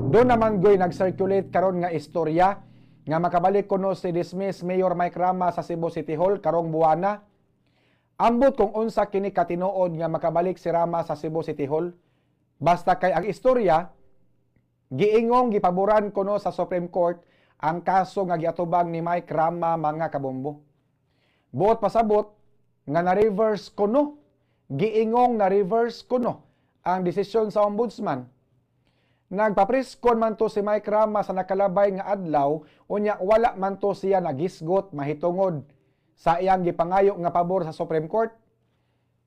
Doon naman goy nag-circulate karon nga istorya nga makabalik kuno si dismiss Mayor Mike Rama sa Cebu City Hall karong buwana. Ambot kung unsa kini katinuod nga makabalik si Rama sa Cebu City Hall. Basta kay ang istorya giingong gipaboran kuno sa Supreme Court ang kaso nga giatubang ni Mike Rama mga kabombo. Buot pasabot nga na-reverse kuno, giingong na-reverse kuno ang desisyon sa ombudsman. Nagpapriskon man to si Mike Rama sa nakalabay nga adlaw, unya wala man to siya nagisgot mahitungod sa iyang gipangayo nga pabor sa Supreme Court.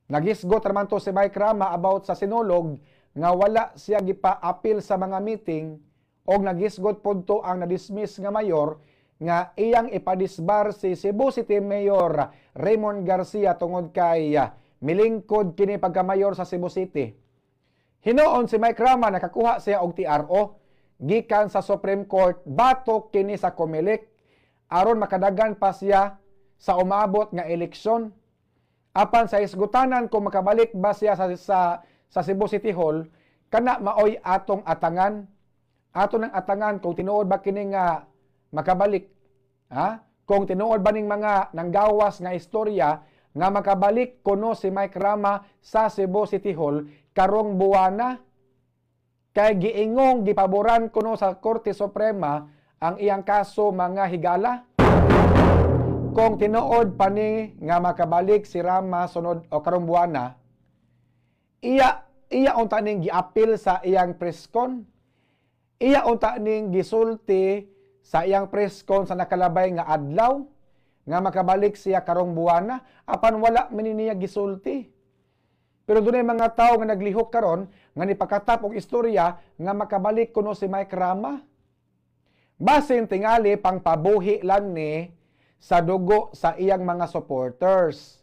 Nagisgot naman to si Mike Rama about sa sinulog nga wala siya gipa-appeal sa mga meeting o nagisgot punto ang na-dismiss nga mayor nga iyang ipadisbar si Cebu City Mayor Raymond Garcia tungod kay milingkod kini pagka-mayor sa Cebu City. Hinoon si Mike Rama nakakuha siya og TRO gikan sa Supreme Court batok kini sa COMELEC aron makadagan pa siya sa umabot nga eleksyon. Apan sa isgutanan kung makabalik ba siya sa Cebu City Hall, kana maoy atong atangan. Ato ng atangan kung tinuod ba kini nga makabalik. Kung tinuod ba ning mga nanggawas nga istorya nga makabalik kuno si Mike Rama sa Cebu City Hall karong buwana, kay giingong gipaboran kuno sa Korte Suprema ang iyang kaso mga higala. Kung tinuod pa ni nga makabalik si Rama sunod o karong buwana, iya unta ning giapil sa iyang preskon. Iya unta ning gisulti sa iyang preskon sa nakalabay nga adlaw nga makabalik siya karong buwana, apan wala man niya gisulti. Pero dunay mga tao nga naglihok karon nga nipakatap og istorya nga makabalik kuno si Mike Rama. Basin tingali pang pabuhi lang ni sa dugo sa iyang mga supporters.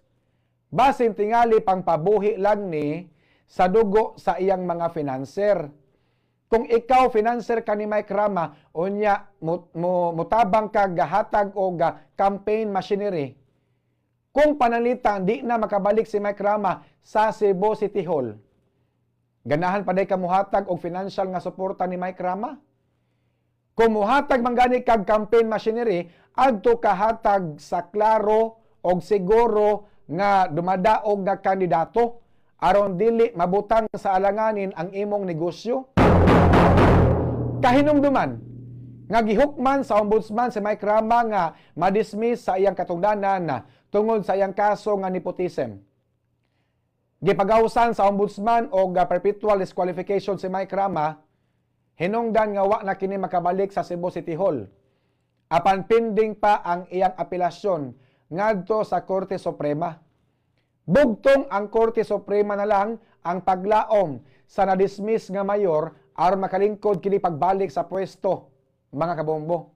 Basin tingali pang pabuhi lang ni sa dugo sa iyang mga financer. Kung ikaw financer ka ni Mike Rama, unya mutabang ka gahatag o campaign machinery, kung panalitan di na makabalik si Mike Rama sa Cebu City Hall, ganahan pa day ka muhatag og financial nga suporta ni Mike Rama? Kung muhatag man gani kag campaign machinery, adto kahatag sa klaro og siguro nga dumadaog nga kandidato aron dili mabutang sa alanganin ang imong negosyo. Kahinumduman nga gihukman sa ombudsman si Mike Rama nga madismiss sa iyang katungdanan tungod sa iyang kaso nga nepotism. Gipagawsan sa ombudsman og perpetual disqualification si Mike Rama, hinungdan nga wa na kini makabalik sa Cebu City Hall. Apan pending pa ang iyang apelasyon ngadto sa Korte Suprema. Bugtong ang Korte Suprema na lang ang paglaom sa na-dismiss nga mayor aron makalingkod kini pagbalik sa pwesto, mga kabombo.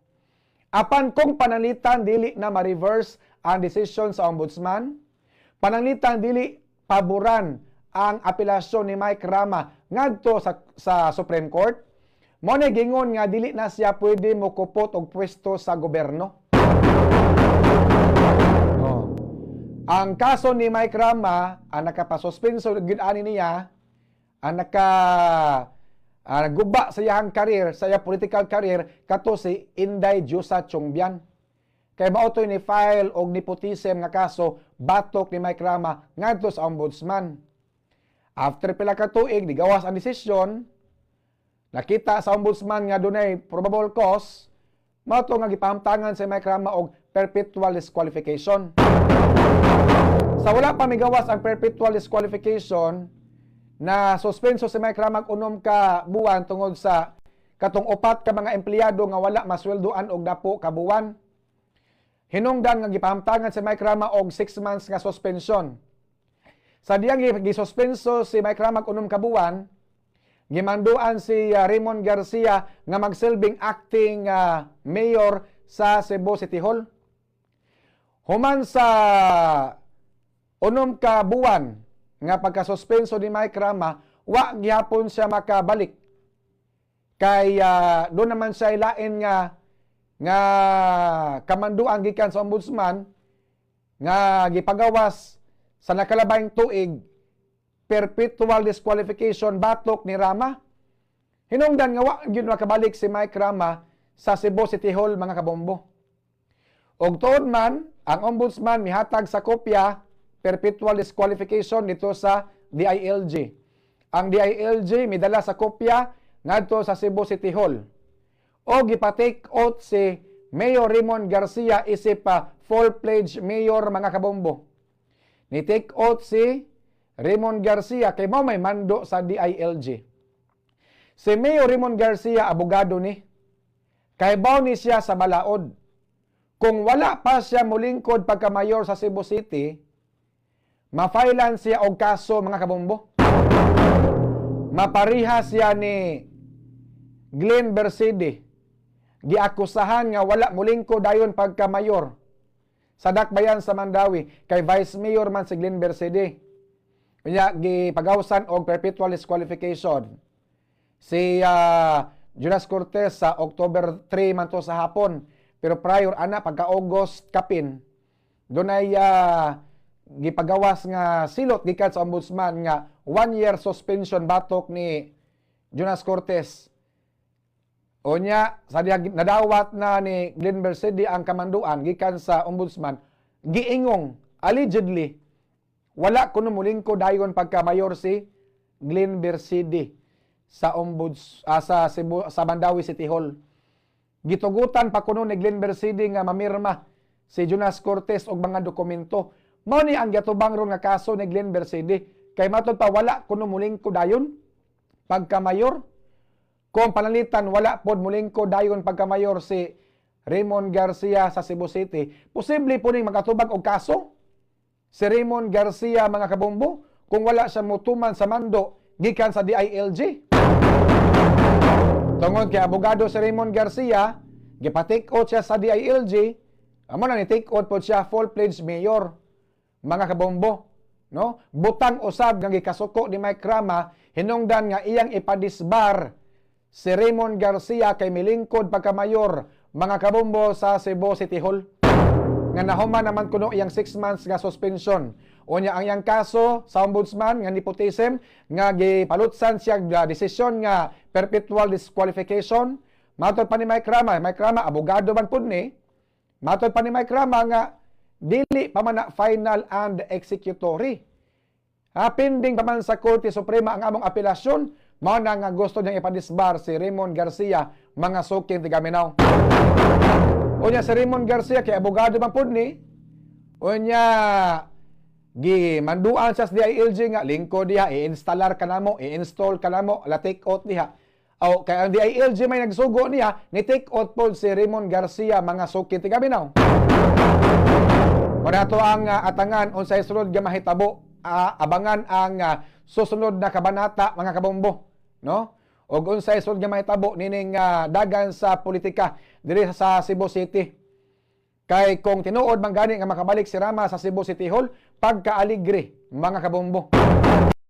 Apan kung panalitan dili na ma-reverse ang desisyon sa ombudsman, panalitan dili paboran ang apelasyon ni Mike Rama ngadto sa Supreme Court, mo na gingon nga dili na siya pwede mokupot og pwesto sa gobyerno. Ang kaso ni Mike Rama, ang nakapasuspenso gid ani niya, ang nagguba sa iyang career, sa iyang political career, kato si Inday Diyosa Chongbian. Kay mao toy ni file og nepotism nga kaso batok ni Mike Rama ngadto sa ombudsman. After pila ka tuig digawas ang desisyon, nakita sa ombudsman nga dunay probable cause, mao to nga gipahamtangan si Mike Rama og perpetual disqualification. Sa wala pa migawas ang perpetual disqualification, na suspenso si Mike Rama unom ka buwan tungod sa katong upat ka mga empleyado nga wala masweldoan og dapo ka buwan. Hinungdan nga gipahamtangan si Mike Rama og 6 months nga suspension. Sa diyang gisuspenso si Mike Rama unom ka buwan, gimanduan si Raymond Garcia nga magsilbing acting mayor sa Cebu City Hall. Human sa unom ka buwan nga pagkasuspenso ni Mike Rama, wa gihapon siya makabalik. Kay doon naman siya ilain nga kamanduan gikan sa ombudsman nga gipagawas sa nakalabayng tuig perpetual disqualification batok ni Rama. Hinungdan nga wa gyud makabalik si Mike Rama sa Cebu City Hall, mga kabombo. Og tuod man, ang ombudsman mihatag sa kopya perpetual disqualification dito sa DILG. Ang DILG midala sa kopya ngadto sa Cebu City Hall. O gipa-take out si Mayor Raymond Garcia isip pa full-pledged mayor, mga kabombo. Ni take out si Raymond Garcia kay mao may mando sa DILG. Si Mayor Raymond Garcia abogado ni. Kay baw ni siya sa balaod. Kung wala pa siya mulingkod pagka-mayor sa Cebu City, mafailan siya og kaso, mga kabombo. Mapariha siya ni Glenn Berside. Giakusahan nga wala mulingkod dayon pagka-mayor sa Dakbayan sa Mandawi kay Vice Mayor man si Glenn Berside. Kanya gipagawsan og perpetual disqualification. Si Jonas Cortez sa October 3 man to sa hapon. Pero prior ana pagka-August kapin, dunay gipagawas nga silot gikan sa ombudsman nga 1-year suspension batok ni Jonas Cortez. O nya, sa nadawat na ni Glenn Berside ang kamanduan gikan sa ombudsman, giingong, allegedly, wala kuno mulingkod dayon pagka-mayor si Glenn Berside sa sa Mandawi City Hall. Gitugutan pa kuno ni Glenn Berside nga mamirma si Jonas Cortez og mga dokumento. Mao ni ang gatubang ron nga kaso ni Glenn Berside kay matod pa wala kuno mulingkod dayon pagka-mayor. Kung panalitan wala pod mulingkod dayon pagka-mayor si Raymond Garcia sa Cebu City, posible po ning magatubag og kaso si Raymond Garcia, mga kabombo, kung wala siya mutuman sa mando gikan sa DILG. Tungod kay abogado si Raymond Garcia, gipa-take out siya sa DILG, amo na ni take out po siya full-pledged mayor, mga kabombo. No? Butang usab nga gikasuko ni Mike Rama, hinungdan nga iyang ipadisbar si Raymond Garcia kay milingkod pagka-mayor, mga kabombo, sa Cebu City Hall. Nga nahuman naman kuno iyang 6 months nga suspension. Unya ang iyang kaso sa ombudsman nga nepotism nga gipalutsan siya desisyon nga perpetual disqualification. Matod pa ni Mike Rama abogado man pud ni. Matod pa ni Mike Rama nga dili pa man na final and executory. Pending pa man sa Korte Suprema ang among apelasyon, mao na nga gusto niyang ipadisbar si Raymond Garcia, mga suking tigaminaw. Unya si Raymond Garcia kay abogado man pud ni. Unya manduan sa DILG nga lingkod diha, i-install ka namo, la take out diha. O kay ang DILG may nagsugo niya, ni take out po si Raymond Garcia, mga suking tigaminaw. Muna to ang atangan unsay sunod nga mahitabo, abangan ang susunod na kabanata, mga kabombo, no? Og unsay sunod nga mahitabo nining dagan sa politika diri sa Cebu City. Kay kung tinuod man gani nga makabalik si Rama sa Cebu City Hall, pagka-aligre, mga kabombo.